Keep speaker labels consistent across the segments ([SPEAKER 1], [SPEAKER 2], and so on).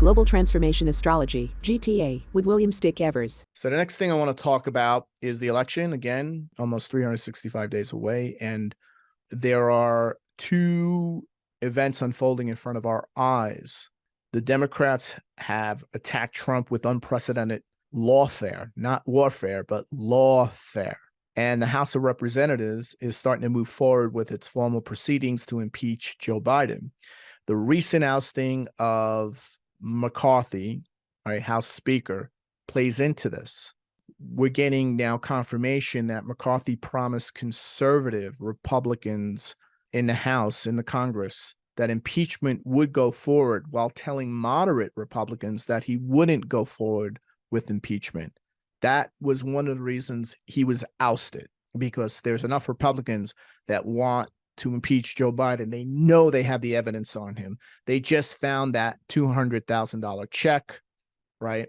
[SPEAKER 1] Global Transformation Astrology, GTA, with William Stickevers.
[SPEAKER 2] So the next thing I want to talk about is the election. Again, almost 365 days away. And there are two events unfolding in front of our eyes. The Democrats have attacked Trump with unprecedented lawfare, not warfare, but lawfare. And the House of Representatives is starting to move forward with its formal proceedings to impeach Joe Biden. The recent ousting of McCarthy, right, House Speaker, plays into this. We're getting now confirmation that McCarthy promised conservative Republicans in the House, in the Congress, that impeachment would go forward, while telling moderate Republicans that he wouldn't go forward with impeachment. That was one of the reasons he was ousted, because there's enough Republicans that want to impeach Joe Biden. They know they have the evidence on him. They just found that $200,000 check, right?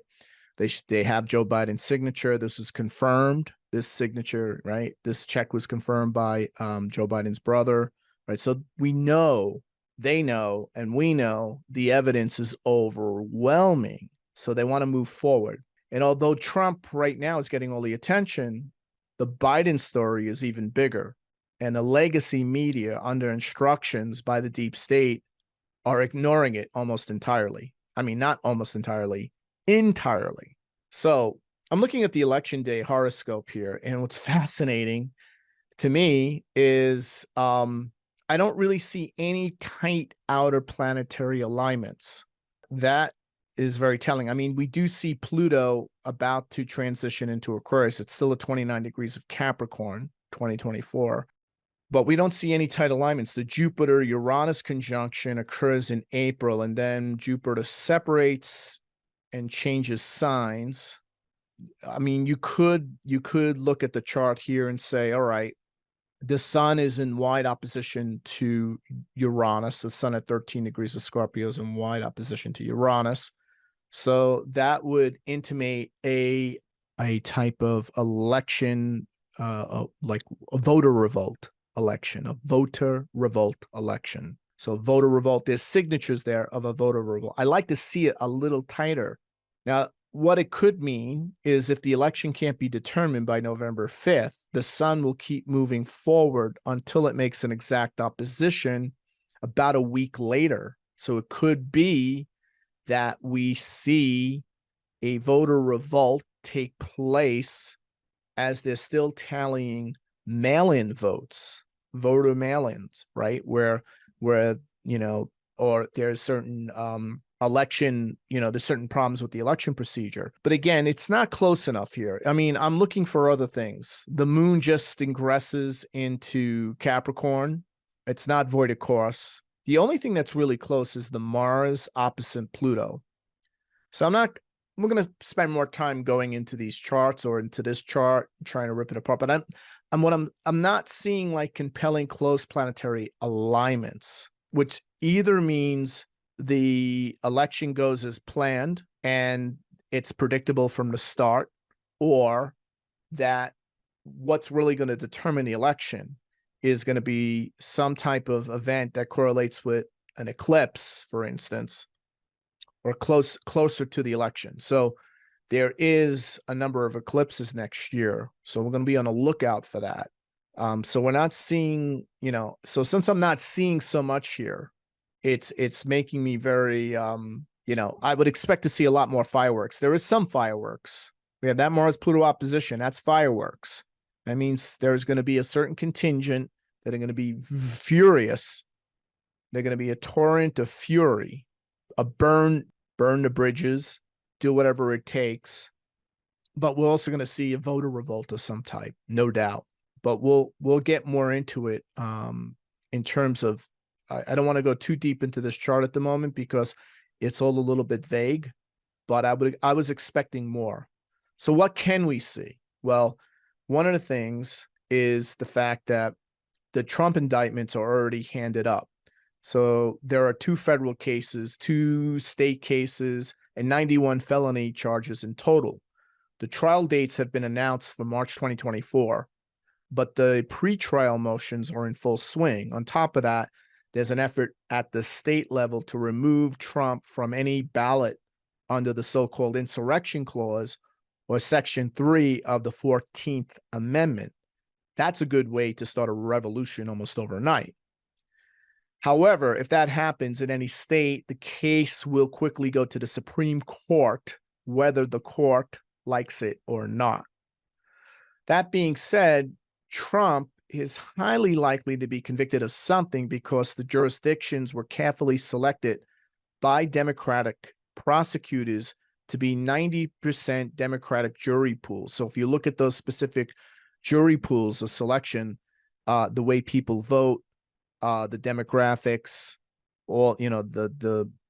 [SPEAKER 2] They have Joe Biden's signature. This is confirmed. This signature, right? This check was confirmed by Joe Biden's brother, right? So we know, they know, and we know the evidence is overwhelming. So they want to move forward. And although Trump right now is getting all the attention, the Biden story is even bigger. And the legacy media, under instructions by the deep state, are ignoring it almost entirely. I mean, not almost entirely, entirely. So I'm looking at the election day horoscope here, and what's fascinating to me is I don't really see any tight outer planetary alignments. That is very telling. I mean, we do see Pluto about to transition into Aquarius. It's still at 29 degrees of Capricorn, 2024. But we don't see any tight alignments. The Jupiter-Uranus conjunction occurs in April, and then Jupiter separates and changes signs. I mean, you could look at the chart here and say, all right, the sun is in wide opposition to Uranus. The sun at 13 degrees of Scorpio is in wide opposition to Uranus. So that would intimate a type of election, like a voter revolt election, a voter revolt election. So voter revolt, there's signatures there of a voter revolt. I like to see it a little tighter. Now, what it could mean is if the election can't be determined by November 5th, the sun will keep moving forward until it makes an exact opposition about a week later. So it could be that we see a voter revolt take place as they're still tallying mail-in votes, voter mail-ins, right? Where, you know, or there's certain election, you know, there's certain problems with the election procedure. But again, it's not close enough here. I mean, I'm looking for other things. The moon just ingresses into Capricorn. It's not void course. The only thing that's really close is the Mars opposite Pluto. So we're going to spend more time going into these charts or into this chart, trying to rip it apart. But I'm not seeing like compelling close planetary alignments, which either means the election goes as planned and it's predictable from the start, or that what's really going to determine the election is going to be some type of event that correlates with an eclipse, for instance, or closer to the election. So there is a number of eclipses next year. So we're going to be on a lookout for that. So we're not seeing, you know, so since I'm not seeing so much here, it's making me very, you know, I would expect to see a lot more fireworks. There is some fireworks. We have that Mars-Pluto opposition. That's fireworks. That means there's going to be a certain contingent that are going to be furious. They're going to be a torrent of fury, a burn the bridges, do whatever it takes. But we're also going to see a voter revolt of some type, no doubt. But we'll get more into it in terms of, I don't want to go too deep into this chart at the moment because it's all a little bit vague, but I was expecting more. So what can we see? Well, one of the things is the fact that the Trump indictments are already handed up. So there are 2 federal cases, 2 state cases, and 91 felony charges in total. The trial dates have been announced for March 2024, but the pretrial motions are in full swing. On top of that, there's an effort at the state level to remove Trump from any ballot under the so-called insurrection clause or Section 3 of the 14th Amendment. That's a good way to start a revolution almost overnight. However, if that happens in any state, the case will quickly go to the Supreme Court, whether the court likes it or not. That being said, Trump is highly likely to be convicted of something because the jurisdictions were carefully selected by Democratic prosecutors to be 90% Democratic jury pools. So if you look at those specific jury pools of selection, the way people vote, the demographics, all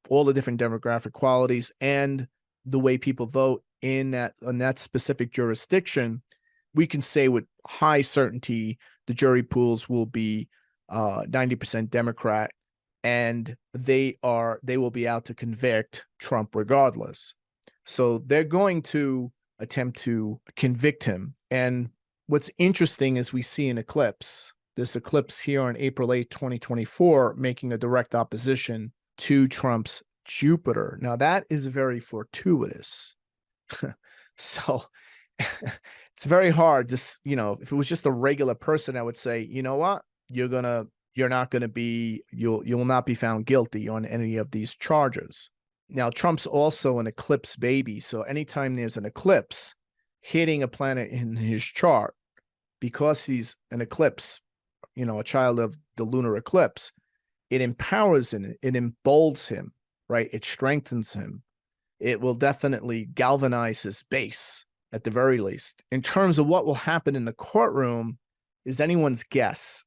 [SPEAKER 2] all the different demographic qualities, and the way people vote in that specific jurisdiction, we can say with high certainty the jury pools will be 90% Democrat, and they will be out to convict Trump regardless. So they're going to attempt to convict him. And what's interesting is we see an eclipse, this eclipse here on April 8, 2024, making a direct opposition to Trump's Jupiter. Now that is very fortuitous. So it's very hard to, if it was just a regular person, I would say, you know what, you'll not be found guilty on any of these charges. Now, Trump's also an eclipse baby. So anytime there's an eclipse hitting a planet in his chart, because he's an eclipse, a child of the lunar eclipse, it empowers him, it emboldens him, right? It strengthens him. It will definitely galvanize his base at the very least. In terms of what will happen in the courtroom is anyone's guess.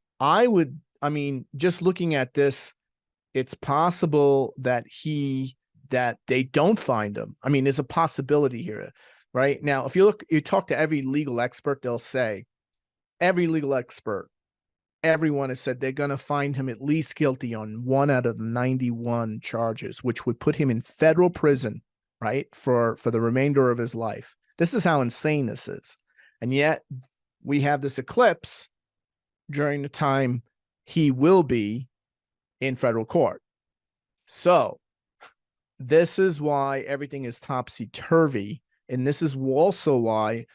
[SPEAKER 2] Just looking at this, it's possible that they don't find him. There's a possibility here, right? Now, if you talk to every legal expert, they'll say, everyone has said they're going to find him at least guilty on 1 out of the 91 charges, which would put him in federal prison, right, for the remainder of his life. This is how insane this is. And yet we have this eclipse during the time he will be in federal court. So this is why everything is topsy-turvy. And this is also why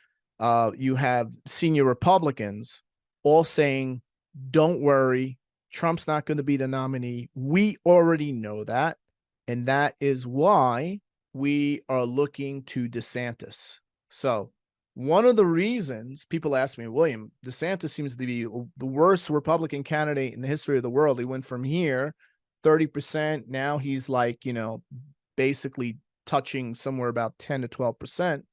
[SPEAKER 2] you have senior Republicans all saying, don't worry, Trump's not going to be the nominee. We already know that. And that is why we are looking to DeSantis. So one of the reasons people ask me, William, DeSantis seems to be the worst Republican candidate in the history of the world. He went from here 30%. Now he's basically touching somewhere about 10 to 12%.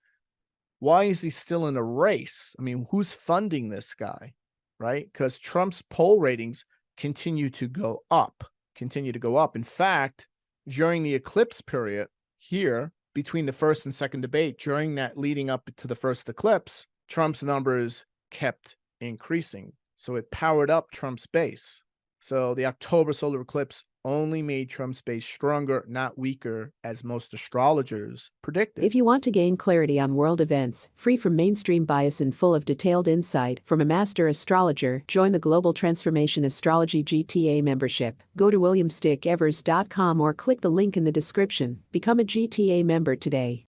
[SPEAKER 2] Why is he still in a race? Who's funding this guy? Right? Because Trump's poll ratings continue to go up. In fact, during the eclipse period here, between the first and second debate, during that leading up to the first eclipse, Trump's numbers kept increasing. So it powered up Trump's base. So the October solar eclipse only made Trump's base stronger, not weaker, as most astrologers predicted.
[SPEAKER 1] If you want to gain clarity on world events, free from mainstream bias and full of detailed insight from a master astrologer, join the Global Transformation Astrology GTA membership. Go to williamstickevers.com or click the link in the description. Become a GTA member today.